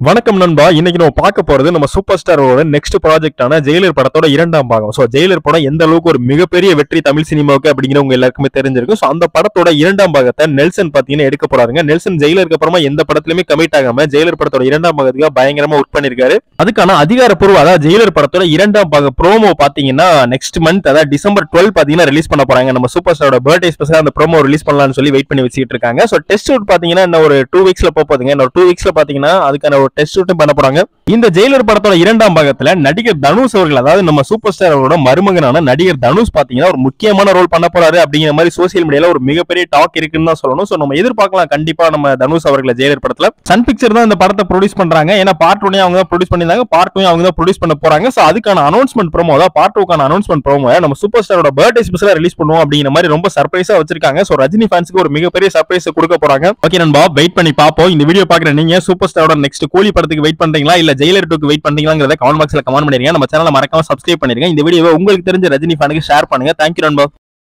வணக்கம் நண்பா. இன்னைக்கு நம்ம பார்க்க போறது நம்ம சூப்பர் ஸ்டாரோட நெக்ஸ்ட் ப்ராஜெக்டான ஜெயிலர் படத்தோட இரண்டாம் பாகம். சோ ஜெயிலர் படம் எந்த அளவுக்கு ஒரு மிகப்பெரிய வெற்றி தமிழ் சினிமாவுக்கு அப்படிங்கிற உங்க எல்லாருக்குமே தெரிஞ்சிருக்கும். சோ அந்த படத்தோட இரண்டாம் பாகத்தை நெல்சன் பாத்தீங்கன்னா எடுக்க போறாருங்க. நெல்சன் ஜெயிலருக்கு அப்புறமா எந்த படத்துலயுமே கமிட் ஆகாம ஜெயிலர் படத்தோட இரண்டாம் பாகத்துக்கு பயங்கரமா ஒர்க் பண்ணிருக்காரு. அதுக்கான அதிகாரப்பூர்வ அதாவது ஜெயிலர் படத்தோட இரண்டாம் பாக ப்ரோமோ பாத்தீங்கன்னா நெக்ஸ்ட் மந்த் அதாவது டிசம்பர் 12 பாத்தீங்கன்னா ரிலீஸ் பண்ண போறாங்க. நம்ம சூப்பர் ஸ்டாரோட பர்த்டே ஸ்பெஷலா அந்த ப்ரோமோ ரிலீஸ் பண்ணலாம்னு சொல்லி வெயிட் பண்ணி வச்சிட்டு இருக்காங்க. சோ டெஸ்ட் ஷூட் பாத்தீங்கன்னா இன்னும் ஒரு 2 வீக்ஸ்ல போகுதுங்க. இன்னொரு 2 வீக்ஸ்ல பாத்தீங்கன்னா அதுக்கான ஒரு டெஸ்ட் ஷூட்டும் பண்ண போறாங்க. இந்த ஜெயிலர் படத்தோட இரண்டாம் பாகத்துல நடிகர் தனுஷ் அவர்கள் அதாவது நம்ம சூப்பர் ஸ்டார் அவரோட மருமகனான நடிகர் தனுஷ் பாத்தீங்கன்னா ஒரு முக்கியமான ரோல் பண்ண போறாரு அப்படிங்கிற மாதிரி சோசியல் மீடியால ஒரு மிகப்பெரிய டாக் இருக்குன்னு தான் சொல்லணும். சோ நம்ம எதிர்பார்க்கலாம் கண்டிப்பா நம்ம தனுஷ் அவர்களை ஜெயிலர் படத்துல. சன் பிக்சர் தான் இந்த படத்தை ப்ரொடியூஸ் பண்றாங்க. ஏன்னா பார்ட் 1 அவங்க தான் ப்ரொடியூஸ் பண்ணிருந்தாங்க, பார்ட் 2 அவங்க தான் ப்ரொடியூஸ் பண்ண போறாங்க. சோ அதுக்கான அனௌன்ஸ்மெண்ட் ப்ரோமோ அதாவது பார்ட் 2க்கான அனௌன்ஸ்மெண்ட் ப்ரோமோ நம்ம சூப்பர் ஸ்டாரோட பர்த்டே ஸ்பெஷலா ரிலீஸ் பண்ணுவோம் அப்படிங்கிற மாதிரி ரொம்ப சர்ப்ரைஸா வச்சிருக்காங்க. சோ ரஜினி ஃபேன்ஸ்க்கு ஒரு மிகப்பெரிய சர்ப்ரைஸ் கொடுக்க போறாங்க. ஓகே நண்பா, வெயிட் பண்ணி பாப்போம். இந்த வீடியோ பாக்குற நீங்க சூப்பர் ஸ்டாரோட நெக்ஸ்ட் கூலி படத்துக்கு வெயிட் பண்றீங்களா இல்ல ஜெயிலர் 2க்கு வெயிட் பண்றீங்களாங்கறத கமெண்ட் பாக்ஸ்ல கமெண்ட் பண்ணிருங்க. நம்ம சேனலை மறக்காம சப்ஸ்கிரைப் பண்ணிருங்க. இந்த வீடியோவை உங்களுக்கு தெரிஞ்ச ரஜினி ஃபேனுக்கு ஷேர் பண்ணுங்க. தேங்க்யூ நண்பா.